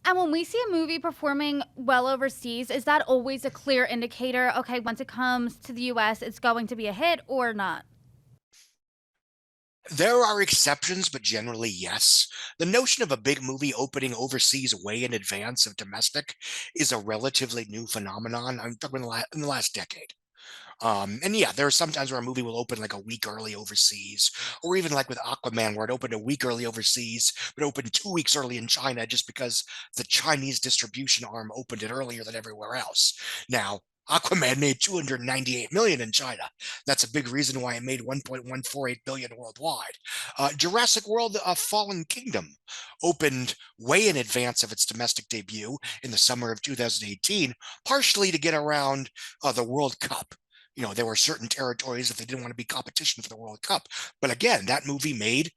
And when we see a movie performing well overseas, is that always a clear indicator? Okay, once it comes to the US, it's going to be a hit or not? There are exceptions, but generally, yes. The notion of a big movie opening overseas way in advance of domestic is a relatively new phenomenon. I'm talking in the last decade. And yeah, there are some times where a movie will open like a week early overseas, or even like with Aquaman, where it opened a week early overseas, but opened 2 weeks early in China just because the Chinese distribution arm opened it earlier than everywhere else. Now, Aquaman made 298 million in China. That's a big reason why it made 1.148 billion worldwide. Jurassic World Fallen Kingdom opened way in advance of its domestic debut in the summer of 2018, partially to get around the World Cup. There were certain territories that they didn't want to be competition for the World Cup. But again, that movie made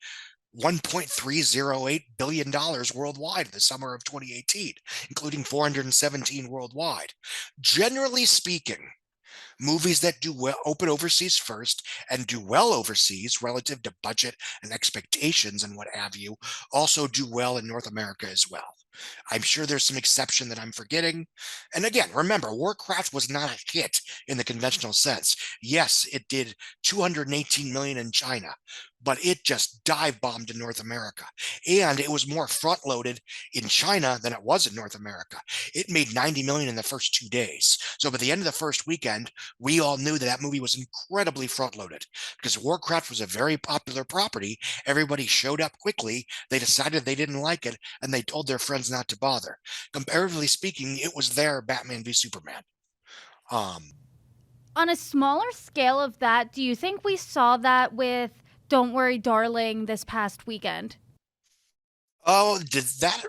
$1.308 billion worldwide in the summer of 2018, including 417 worldwide. Generally speaking, movies that do well open overseas first and do well overseas relative to budget and expectations and what have you also do well in North America as well. I'm sure there's some exception that I'm forgetting. And again, remember, Warcraft was not a hit in the conventional sense. Yes, it did 218 million in China, but it just dive bombed in North America. And it was more front loaded in China than it was in North America. It made 90 million in the first 2 days. So by the end of the first weekend, we all knew that that movie was incredibly front loaded because Warcraft was a very popular property. Everybody showed up quickly. They decided they didn't like it and they told their friends not to bother. Comparatively speaking, it was their Batman v Superman. Um, On a smaller scale of that, do you think we saw that with Don't Worry Darling this past weekend? oh, did that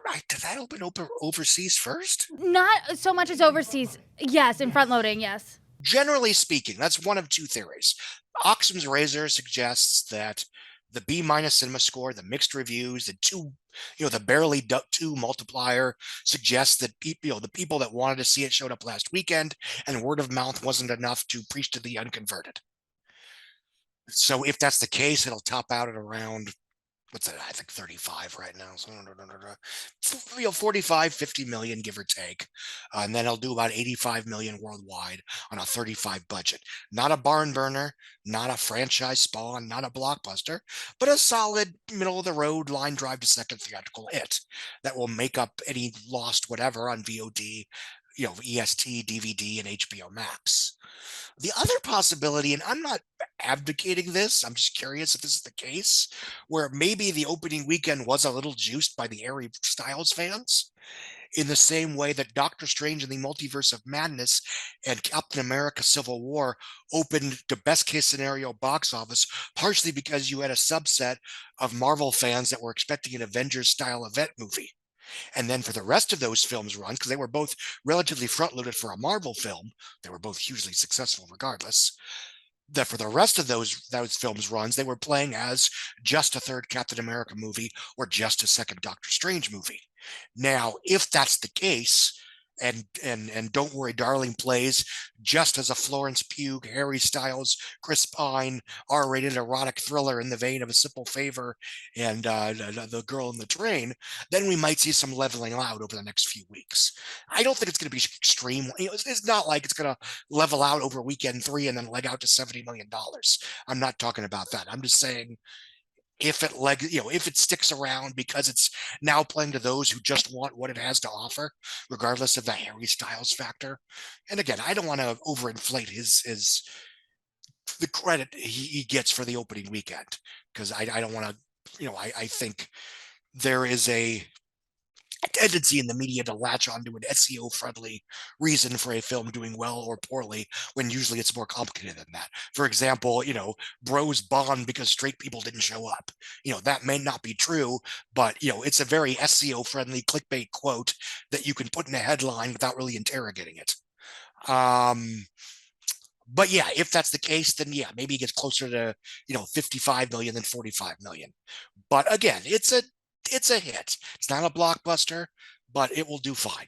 open overseas first? Not so much as overseas. Yes, in front loading, yes. Generally speaking, that's one of two theories. Occam's razor suggests that the B minus cinema score, the mixed reviews, the two, the barely two multiplier suggests that people, the people that wanted to see it showed up last weekend, and word of mouth wasn't enough to preach to the unconverted. So if that's the case, it'll top out at around what's that? I think 35 right now. So 45, 50 million, give or take. And then it'll do about 85 million worldwide on a 35 budget. Not a barn burner, not a franchise spawn, not a blockbuster, but a solid middle of the road line drive to second theatrical hit that will make up any lost whatever on VOD, EST, DVD, and HBO Max. The other possibility, and I'm not advocating this, I'm just curious if this is the case, where maybe the opening weekend was a little juiced by the Harry Styles fans, in the same way that Doctor Strange and the Multiverse of Madness and Captain America Civil War opened the best case scenario box office, partially because you had a subset of Marvel fans that were expecting an Avengers style event movie. And then for the rest of those films runs, because they were both relatively front loaded for a Marvel film, they were both hugely successful regardless. That for the rest of those films runs, they were playing as just a third Captain America movie or just a second Doctor Strange movie. Now, if that's the case, and Don't Worry Darling plays just as a Florence Pugh, Harry Styles, Chris Pine R-rated erotic thriller in the vein of A Simple Favor and the Girl in the Train, then we might see some leveling out over the next few weeks. I don't think it's going to be extreme. It's not like it's going to level out over weekend three and then leg out to $70 million. I'm not talking about that. I'm just saying if it sticks around because it's now playing to those who just want what it has to offer, regardless of the Harry Styles factor. And again, I don't want to overinflate his the credit he gets for the opening weekend because I don't want to. I think there is a tendency in the media to latch onto an SEO friendly reason for a film doing well or poorly when usually it's more complicated than that. For example, bros bond because straight people didn't show up. That may not be true, but it's a very SEO friendly clickbait quote that you can put in a headline without really interrogating it. But yeah, if that's the case, then yeah, maybe it gets closer to 55 million than 45 million. But again, it's a hit. It's not a blockbuster, but it will do fine.